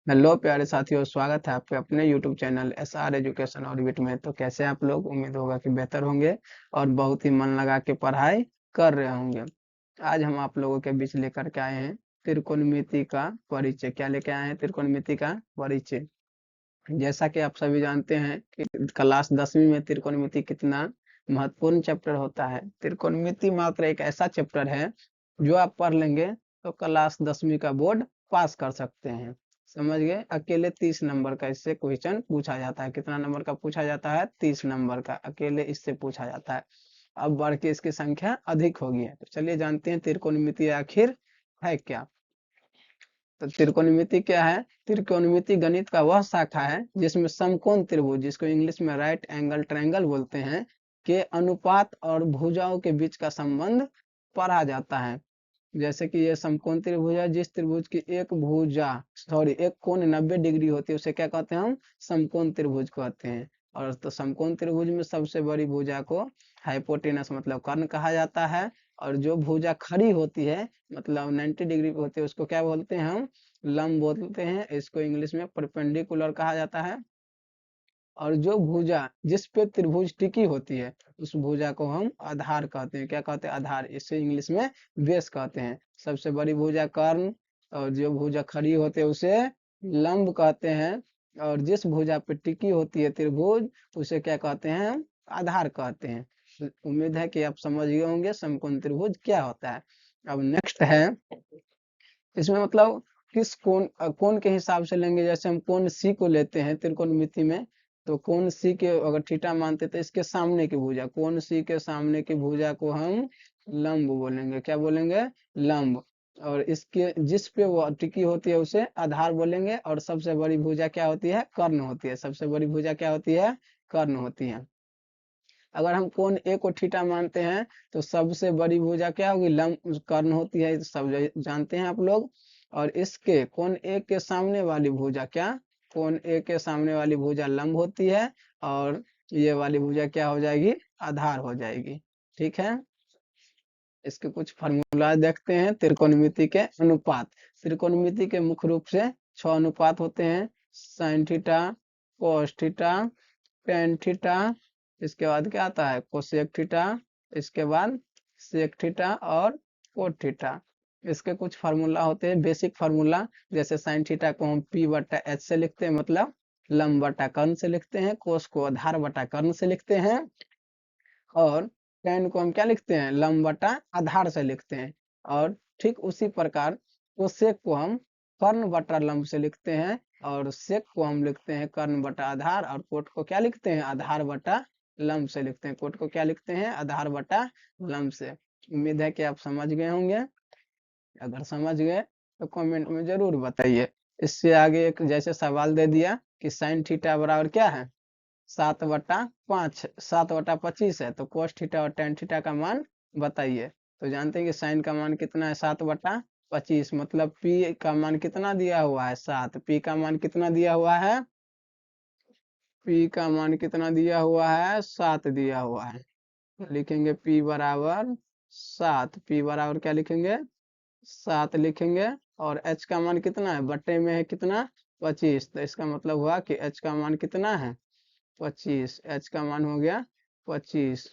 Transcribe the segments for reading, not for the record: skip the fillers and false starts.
Hello प्यारे साथियों, स्वागत है आपके अपने YouTube channel SR education orbit में। तो कैसे आप लोग? उम्मीद होगा कि बेहतर होंगे और बहुत ही मन लगा के पढ़ाई कर रहे होंगे। आज हम आप लोगों के बीच लेकर के आए हैं त्रिकोणमिति का परिचय। क्या लेके आए हैं? त्रिकोणमिति का परिचय। जैसा कि आप सभी जानते हैं कि क्लास 10वीं में त्रिकोणमिति कितना महत्वपूर्ण चैप्टर होता है। त्रिकोणमिति मात्र एक ऐसा चैप्टर है जो आप पढ़ लेंगे तो क्लास 10वीं का बोर्ड पास कर सकते हैं। समझ गए? अकेले 30 नंबर का इससे क्वेश्चन पूछा जाता है। कितना नंबर का पूछा जाता है? 30 नंबर का अकेले इससे पूछा जाता है। अब बढ़ के इसकी संख्या अधिक होगी है। तो चलिए जानते हैं त्रिकोणमिति आखिर है क्या। तो त्रिकोणमिति क्या है? त्रिकोणमिति गणित का वह शाखा है जिसमें समकोण त्रिभुज, जिसको इंग्लिश में राइट एंगल ट्रायंगल बोलते हैं, के अनुपात और भुजाओं के बीच का संबंध पढ़ा जाता है। जैसे कि ये समकोण त्रिभुज है, जिस त्रिभुज की एक कोण 90 डिग्री होती है उसे क्या कहते हैं? हम समकोण त्रिभुज कहते हैं। और तो समकोण त्रिभुज में सबसे बड़ी भुजा को हाइपोटेनस मतलब कर्ण कहा जाता है। और जो भुजा खड़ी होती है मतलब 90 डिग्री पे होती है उसको क्या बोलते हैं? हम लंब बोलते हैं। इसको इंग्लिश में परपेंडिकुलर कहा जाता है। और जो भुजा जिस पे त्रिभुज टिकी होती है उस भुजा को हम आधार कहते हैं। क्या कहते हैं? आधार। इसे इंग्लिश में बेस कहते हैं। सबसे बड़ी भुजा कर्ण, और जो भुजा खड़ी होती है उसे लंब कहते हैं। और जिस भुजा पे टिकी होती है त्रिभुज उसे क्या कहते हैं? हम आधार कहते हैं। उम्मीद है कि आप समझ गए होंगे समकोण त्रिभुज क्या होता है। अब नेक्स्ट है, इसमें मतलब किस कोण के हिसाब से लेंगे। जैसे हम कोण सी को लेते हैं त्रिकोणमिति में, तो कोण सी के अगर थीटा मानते तो इसके सामने की भुजा, कोण सी के सामने की भुजा को हम लंब बोलेंगे। क्या बोलेंगे? लंब। और इसके जिस पे वो टिकी होती है उसे आधार बोलेंगे। और सबसे बड़ी भुजा क्या होती है? कर्ण होती है। सबसे बड़ी भुजा क्या होती है? कर्ण होती है। अगर हम कोण ए को थीटा मानते हैं तो सबसे बड़ी भुजा क्या होगी? लंब कर्ण होती है। सब जानते हैं आप लोग। और इसके कोण ए के सामने वाली भुजा क्या? कोण ए के सामने वाली भुजा लंब होती है। और ये वाली भुजा क्या हो जाएगी? आधार हो जाएगी। ठीक है। इसके कुछ फार्मूला देखते हैं। त्रिकोणमिति के अनुपात। त्रिकोणमिति के मुख्य रूप से 6 अनुपात होते हैं। Sine theta, cos theta, tan theta, इसके बाद क्या आता है? कोसेक थीटा, इसके बाद सेक थीटा और कोट थीटा। इसके कुछ फार्मूला होते हैं, बेसिक फार्मूला। जैसे साइन थीटा को हम P बटा H से लिखते हैं, मतलब लंब बटा कर्ण से लिखते हैं। कोस को आधार बटा कर्ण से लिखते हैं। और टेन को हम क्या लिखते हैं? लंब बटा आधार से लिखते हैं। और ठीक उसी प्रकार कोसेक को हम कर्ण बटा लंब से लिखते हैं। और सेक को हम लिखते हैं कर्ण बटा आधार। और कोट को क्या लिखते हैं? आधार बटा लंब से लिखते हैं। कोट को क्या लिखते हैं? आधार बटा लंब से। उम्मीद है कि आप समझ गए होंगे। अगर समझ गए तो कमेंट में जरूर बताइए। इससे आगे एक जैसे सवाल दे दिया कि साइन थीटा बराबर क्या है? 7/5, 7/25 है। तो कोस थीटा और टेन थीटा का मान बताइए। तो जानते हैं कि साइन का मान कितना है? 7/25। मतलब पी का मान कितना दिया हुआ है? 7। पी का मान कितना दिया हुआ है? पी का मान कितना दिया हुआ है? 7 दिया हुआ है। तो लिखेंगे पी बराबर 7। पी बराबर क्या लिखेंगे? 7 लिखेंगे। और एच का मान कितना है? बटे में है कितना? 25। तो इसका मतलब हुआ कि एच का मान कितना है? 25। एच का मान हो गया 25।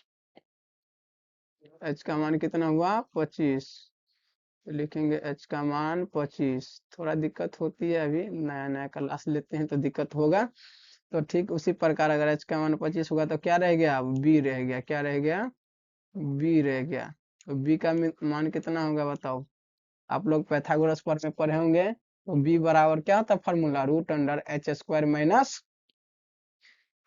एच का मान कितना हुआ? 25। तो लिखेंगे एच का मान 25। थोड़ा दिक्कत होती है, अभी नया नया क्लास लेते हैं तो दिक्कत होगा। तो ठीक उसी प्रकार अगर एच का मान 25 होगा तो क्या रह गया? बी रह गया। क्या रह गया? बी रह गया। तो बी का मान कितना होगा बताओ? आप लोग पैथागोरस पर में पढ़े होंगे। तो बी बराबर क्या होता है? Formula √h² minus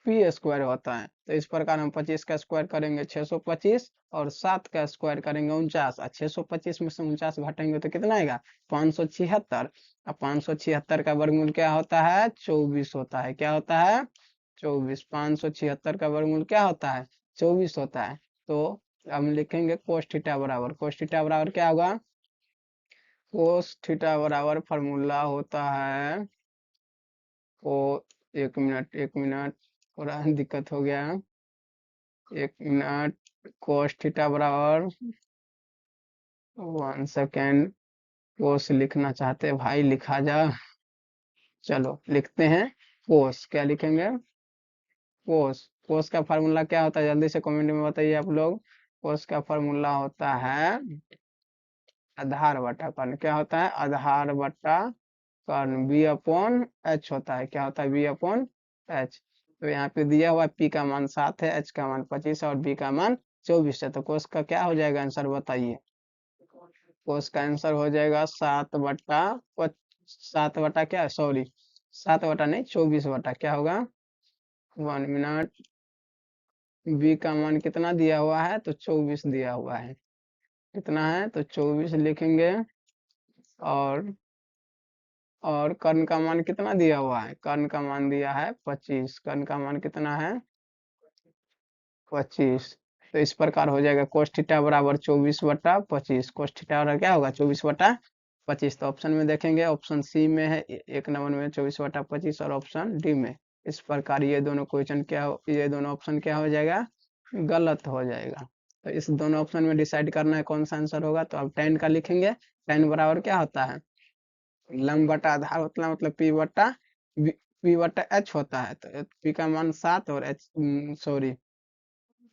P square होता है। तो इस प्रकार हम 25 का स्क्वायर करेंगे 625। और 7 का स्क्वायर करेंगे 49। और 625 में से 49 घटेंगे तो कितना आएगा? 576। अब 576 का वर्गमूल क्या होता है? 24 होता है। क्या होता है? 24। 576 का वर्गमूल क्या होता है? 24 होता है। तो हम लिखेंगे कोस थीटा बराबर, कोस थीटा बराबर क्या होगा? कोस थीटा बराबर फॉर्मूला होता है को, एक मिनट एक मिनट, थोड़ा दिक्कत हो गया। एक मिनट। कोस थीटा बराबर 1 सेकेंड। कोस लिखना चाहते हैं भाई, लिखा जा। चलो लिखते हैं कोस। क्या लिखेंगे? कोस। कोस का फार्मूला क्या होता है? जल्दी से कमेंट में बताइए आप लोग। कोस का फार्मूला होता है आधार बटा कर्ण। क्या होता है? आधार बटा कर्ण। बी अपॉन एच होता है। क्या होता है? B upon H. तो यहाँ पे दिया हुआ पी का मान 7 है, एच का मान 25 और बी का मान 24 है। तो कोस का क्या हो जाएगा आंसर बताइए? कोस का आंसर हो जाएगा 7 बटा क्या, सॉरी 7 बटा नहीं 24 बटा क्या होगा, 1 मिनट। बी का मान कितना दिया हुआ है? तो 24 दिया हुआ है। कितना है? तो 24 लिखेंगे। और कर्ण का मान कितना दिया हुआ है? कर्ण का मान दिया है 25। कर्ण का मान कितना है? 25। तो इस प्रकार हो जाएगा कोस थीटा बराबर 24/25। कोस थीटा बराबर क्या होगा? 24/25। तो ऑप्शन में देखेंगे, ऑप्शन सी में है 1 नंबर में 24/25 और ऑप्शन डी में। इस प्रकार ये दोनों क्वेश्चन क्या हो, ये दोनों ऑप्शन क्या हो जाएगा? गलत हो जाएगा। तो इस दोनों ऑप्शन में डिसाइड करना है कौन सा आंसर होगा। तो अब tan का लिखेंगे। tan बराबर क्या होता है? लंब बटा आधार होता, मतलब पी बटा एच होता है। तो पी का मान 7 और एच, सॉरी,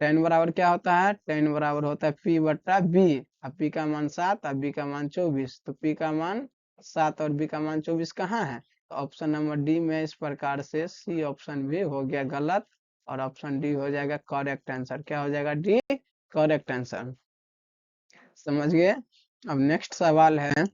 tan बराबर क्या होता है? tan बराबर होता है पी बटा बी। अब पी का मान 7 और बी का मान 24। तो पी का मान 7 और बी का मान 24 कहाँ है? तो ऑप्शन नंबर डी में। इस प्रकार से सी ऑप्शन भी हो गया गलत और ऑप्शन डी हो जाएगा करेक्ट आंसर। क्या हो जाएगा? D correct answer. समझ गए? अब नेक्स्ट सवाल है।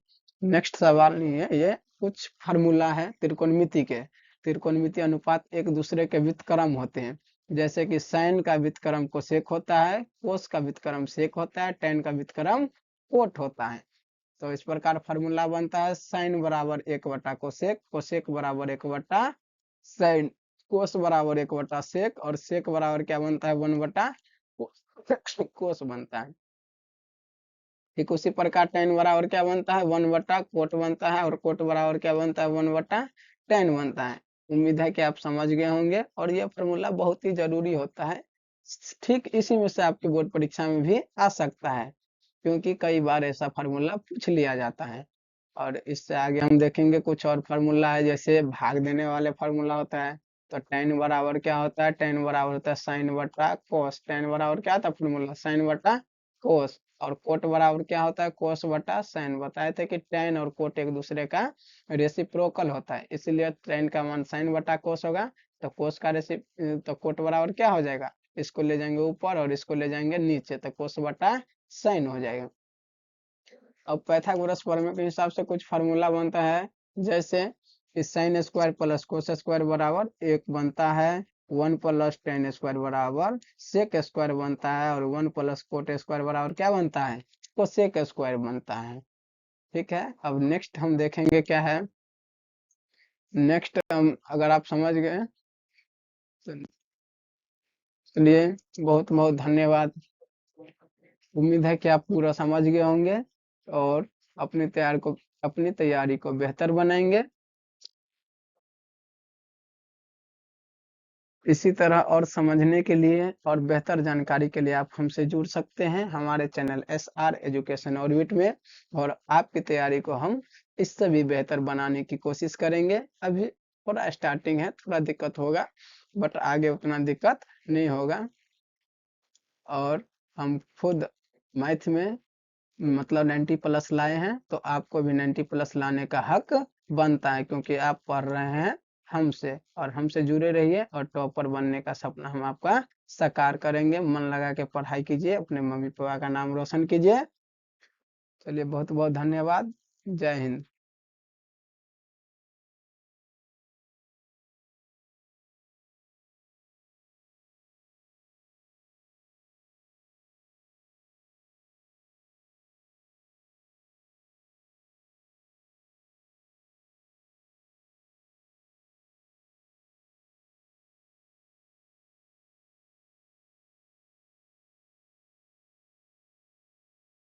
नेक्स्ट सवाल नहीं है ये, कुछ फार्मूला है त्रिकोणमिति के। त्रिकोणमिति अनुपात एक दूसरे के व्युत्क्रम होते हैं। जैसे कि साइन का व्युत्क्रम कोसेक होता है, कोस का व्युत्क्रम सेक होता है, tan का व्युत्क्रम कोट होता है। तो इस प्रकार फार्मूला बनता है साइन बराबर 1/कोसेक, कोसेक बराबर 1/साइन, कोस बराबर 1/सेक और सेक बराबर क्या बनता है? 1/कोस बनता है। ठीक उसी प्रकार tan बराबर क्या बनता है? 1/कोट बनता है और कोट बराबर क्या बनता है? 1/tan बनता है। उम्मीद है कि आप समझ गए होंगे और यह फार्मूला बहुत ही जरूरी होता है। ठीक इसी में से आपकी बोर्ड परीक्षा में भी आ सकता है, क्योंकि कई बार ऐसा फार्मूला पूछ लिया जाता है। और इससे आगे हम देखेंगे कुछ और फार्मूला है, जैसे भाग देने वाले फार्मूला होता है। तो tan बराबर क्या होता है? tan बराबर होता है साइन बटा कोस। tan बराबर क्या था फार्मूला? साइन बटा कोस। और कोट बराबर क्या होता है? कोस बटा साइन। बताए थे कि tan और कोट एक दूसरे का रेसिप्रोकल होता है, इसलिए tan का मान साइन बटा कोस होगा। तो कोस का तो कोट बराबर क्या हो जाएगा? इसको ले जाएंगे ऊपर और इसको ले जाएंगे नीचे, तो कोस बटा साइन हो जाएगा। अब पाइथागोरस प्रमेय के हिसाब से कुछ फार्मूला बनता है, जैसे कि sine square plus cos square बराबर 1 बनता है, 1 प्लस tan स्क्वायर बराबर सेक स्क्वायर बनता है और 1 प्लस कोट स्क्वायर बराबर क्या बनता है? कोसेक स्क्वायर बनता है। ठीक है, अब नेक्स्ट हम देखेंगे क्या है। नेक्स्ट हम, अगर आप समझ गए तो चलिए, बहुत बहुत धन्यवाद। उम्मीद है कि आप पूरा समझ गए होंगे और अपनी तैयारी को बेहतर बनाएंगे। इसी तरह और समझने के लिए और बेहतर जानकारी के लिए आप हमसे जुड़ सकते हैं हमारे चैनल SR एजुकेशन ऑर्बिट में, और आपकी तैयारी को हम इससे भी बेहतर बनाने की कोशिश करेंगे। अभी थोड़ा स्टार्टिंग है, थोड़ा दिक्कत होगा, बट आगे उतना दिक्कत नहीं होगा। और हम खुद मैथ में मतलब 90 प्लस लाए हैं, तो आपको भी 90 प्लस लाने का हक बनता है, क्योंकि आप पढ़ रहे हैं हमसे। और हमसे जुड़े रहिए और टॉपर बनने का सपना हम आपका साकार करेंगे। मन लगा के पढ़ाई कीजिए, अपने मम्मी पापा का नाम रोशन कीजिए। चलिए, बहुत बहुत धन्यवाद। जय हिंद।